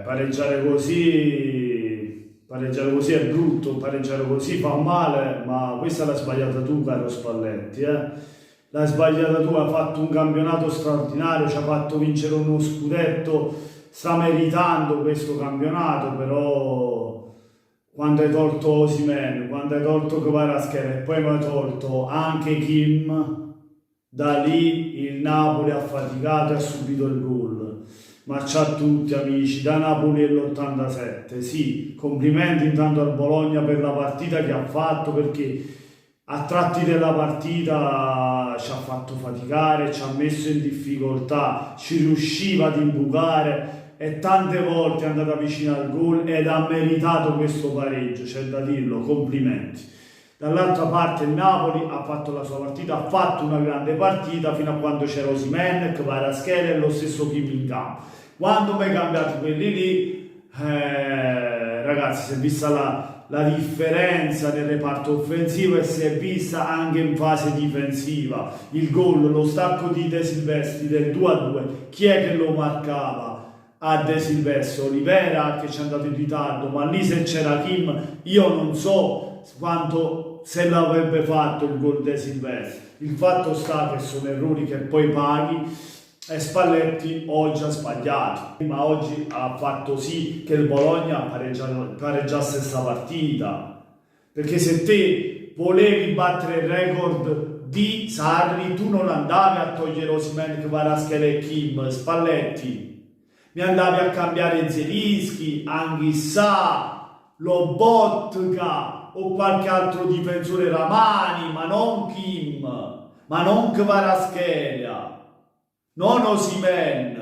Pareggiare così è brutto, pareggiare così fa male, ma questa l'hai sbagliata tu, caro Spalletti, eh? L'hai sbagliata tu, hai fatto un campionato straordinario, ci ha fatto vincere uno scudetto, sta meritando questo campionato, però quando hai tolto Osimhen, quando hai tolto Kvaratskhelia e poi mi hai tolto anche Kim, da lì il Napoli ha faticato e ha subito il gol. Ma ciao a tutti amici, da Napoli l'87, sì, complimenti intanto al Bologna per la partita che ha fatto, perché a tratti della partita ci ha fatto faticare, ci ha messo in difficoltà, ci riusciva ad imbucare e tante volte è andata vicino al gol ed ha meritato questo pareggio, c'è da dirlo, complimenti. Dall'altra parte il Napoli ha fatto la sua partita, ha fatto una grande partita fino a quando c'era Osimhen, Kvaratskhelia e lo stesso Kim in campo. Quando mi hai cambiato quelli lì, ragazzi, si è vista la differenza nel reparto offensivo e si è vista anche in fase difensiva. Il gol, lo stacco di De Silvestri del 2-2, chi è che lo marcava? A De Silvestri, Olivera che ci è andato in ritardo, ma lì se c'era Kim io non so quanto se l'avrebbe fatto il gol De Silvestri. Il fatto sta che sono errori che poi paghi e Spalletti oggi ha sbagliato, ma oggi ha fatto sì che il Bologna pareggiasse questa partita, perché se te volevi battere il record di Sarri tu non andavi a togliere Osimhen, Kvaratskhelia e Kim, Spalletti, mi andavi a cambiare Zelinski, Anghissà, Lobotka o qualche altro difensore, Ramani, ma non Kim, ma non Kvaratskhelia, non Osimhen.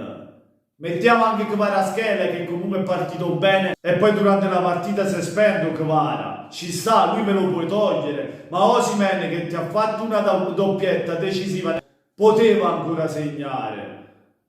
Mettiamo anche Kvaratskhelia che comunque è partito bene e poi durante la partita si è spento Kvara, ci sta, lui me lo puoi togliere, ma Osimhen che ti ha fatto una doppietta decisiva poteva ancora segnare,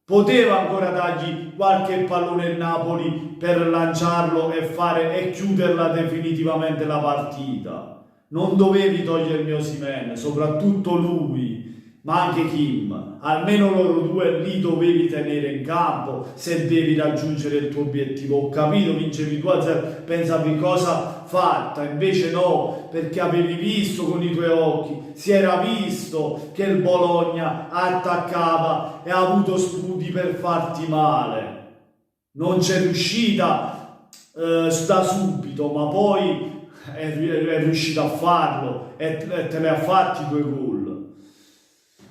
poteva ancora dargli qualche pallone il Napoli per lanciarlo e fare e chiuderla definitivamente la partita. Non dovevi togliermi Osimhen, soprattutto lui, ma anche Kim, almeno loro due li dovevi tenere in campo se devi raggiungere il tuo obiettivo. Ho capito, vincevi 2-0, pensavi cosa fatta, invece no, perché avevi visto con i tuoi occhi, si era visto che il Bologna attaccava e ha avuto spunti per farti male. Non c'è riuscita da subito, ma poi è riuscita a farlo e te le ha fatti i tuoi gol.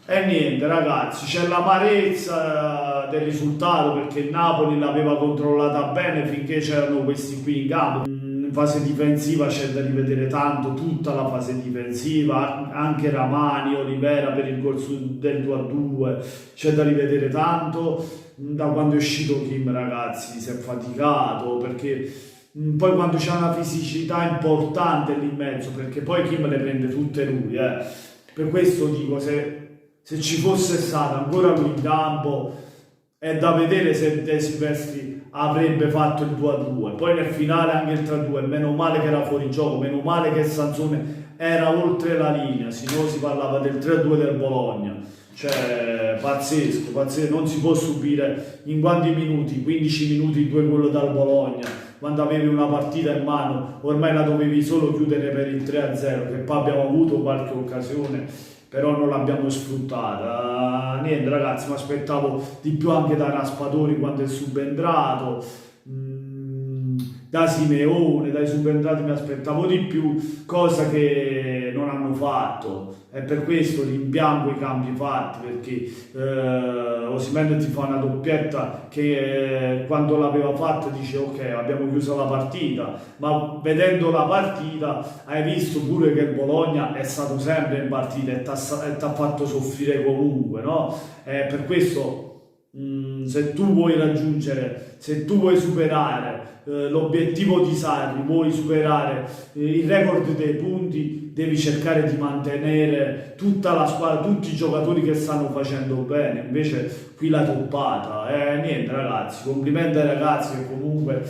E niente ragazzi, c'è l'amarezza del risultato perché il Napoli l'aveva controllata bene finché c'erano questi qui in campo. In fase difensiva c'è da rivedere tanto, tutta la fase difensiva, anche Ramani, Olivera per il gol del 2-2, c'è da rivedere tanto. Da quando è uscito Kim ragazzi si è faticato, perché poi quando c'è una fisicità importante lì in mezzo, perché poi Kim le prende tutte lui, per questo dico, se ci fosse stato ancora lui in campo è da vedere se De Silvestri avrebbe fatto il 2-2, poi nel finale anche il 3-2, meno male che era fuori gioco, meno male che Sansone era oltre la linea, se no si parlava del 3-2 del Bologna. Cioè pazzesco, pazzesco, non si può subire in quanti minuti, 15 minuti, 2 gol dal Bologna, quando avevi una partita in mano, ormai la dovevi solo chiudere per il 3-0, che poi abbiamo avuto qualche occasione, però non l'abbiamo sfruttata. Niente ragazzi, mi aspettavo di più anche da Raspadori quando è subentrato, da Simeone, dai subentrati mi aspettavo di più, cosa che non hanno fatto, e per questo rimpiango i cambi fatti, perché Osimhen ti fa una doppietta che quando l'aveva fatta dice ok, abbiamo chiuso la partita, ma vedendo la partita hai visto pure che il Bologna è stato sempre in partita e ti ha fatto soffrire comunque, no? Per questo se tu vuoi raggiungere, se tu vuoi superare l'obiettivo di Sarri, vuoi superare il record dei punti, devi cercare di mantenere tutta la squadra, tutti i giocatori che stanno facendo bene, invece qui la toppata, niente ragazzi, complimenti ai ragazzi che comunque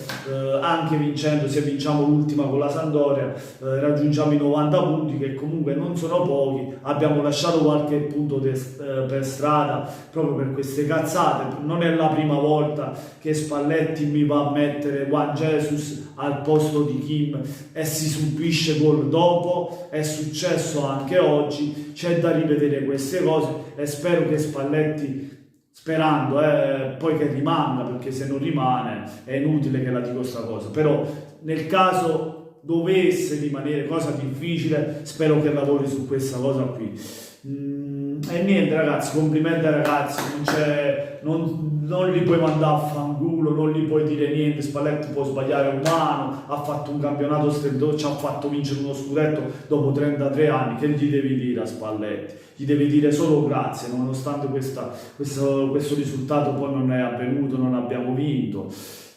anche vincendo, se vinciamo l'ultima con la Sampdoria, raggiungiamo i 90 punti che comunque non sono pochi, abbiamo lasciato qualche punto per strada proprio per queste cazzate, non è la prima volta che Spalletti mi va a mettere Juan Jesus al posto di Kim e si subisce gol dopo, è successo anche oggi, c'è da rivedere queste cose e spero che Spalletti, sperando poi che rimanga, perché se non rimane è inutile che la dico sta cosa, però nel caso dovesse rimanere, cosa difficile, spero che lavori su questa cosa qui. E niente ragazzi, complimenti ai ragazzi, non li puoi mandare a fanculo, non gli puoi dire niente, Spalletti può sbagliare umano, ha fatto un campionato strendoso, ci ha fatto vincere uno scudetto dopo 33 anni, che gli devi dire a Spalletti? Gli devi dire solo grazie, nonostante questo risultato poi non è avvenuto, non abbiamo vinto.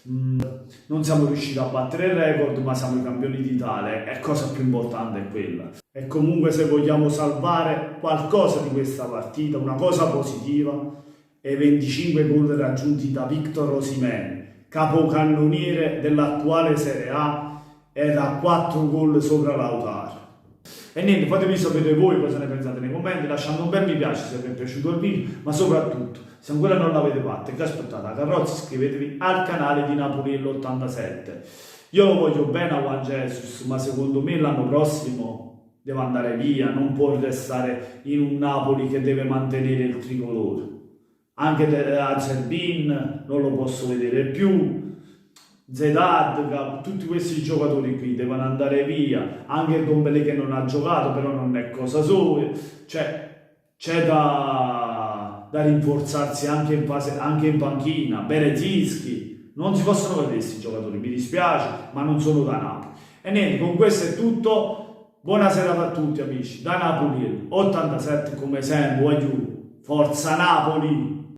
Non siamo riusciti a battere il record, ma siamo i campioni d'Italia e cosa più importante è quella. E comunque se vogliamo salvare qualcosa di questa partita, una cosa positiva, è i 25 gol raggiunti da Victor Osimhen, capocannoniere dell'attuale Serie A, e da 4 gol sopra Lautaro. E niente, fatemi sapere voi cosa ne pensate nei commenti, lasciando un bel mi piace se vi è piaciuto il video, ma soprattutto, se ancora non l'avete fatto e che aspettate la carrozza, iscrivetevi al canale di Napoliello87. Io lo voglio bene a Juan Jesus, ma secondo me l'anno prossimo deve andare via, non può restare in un Napoli che deve mantenere il tricolore. Anche Azerbin non lo posso vedere più, Zedad, tutti questi giocatori qui devono andare via, anche Dombele che non ha giocato, però non è cosa sua, cioè c'è da rinforzarsi anche in panchina. Berezinski, non si possono vedere questi giocatori, mi dispiace, ma non sono da Napoli. E niente, con questo è tutto, buona serata a tutti amici, da Napoli 87 come sempre, forza Napoli!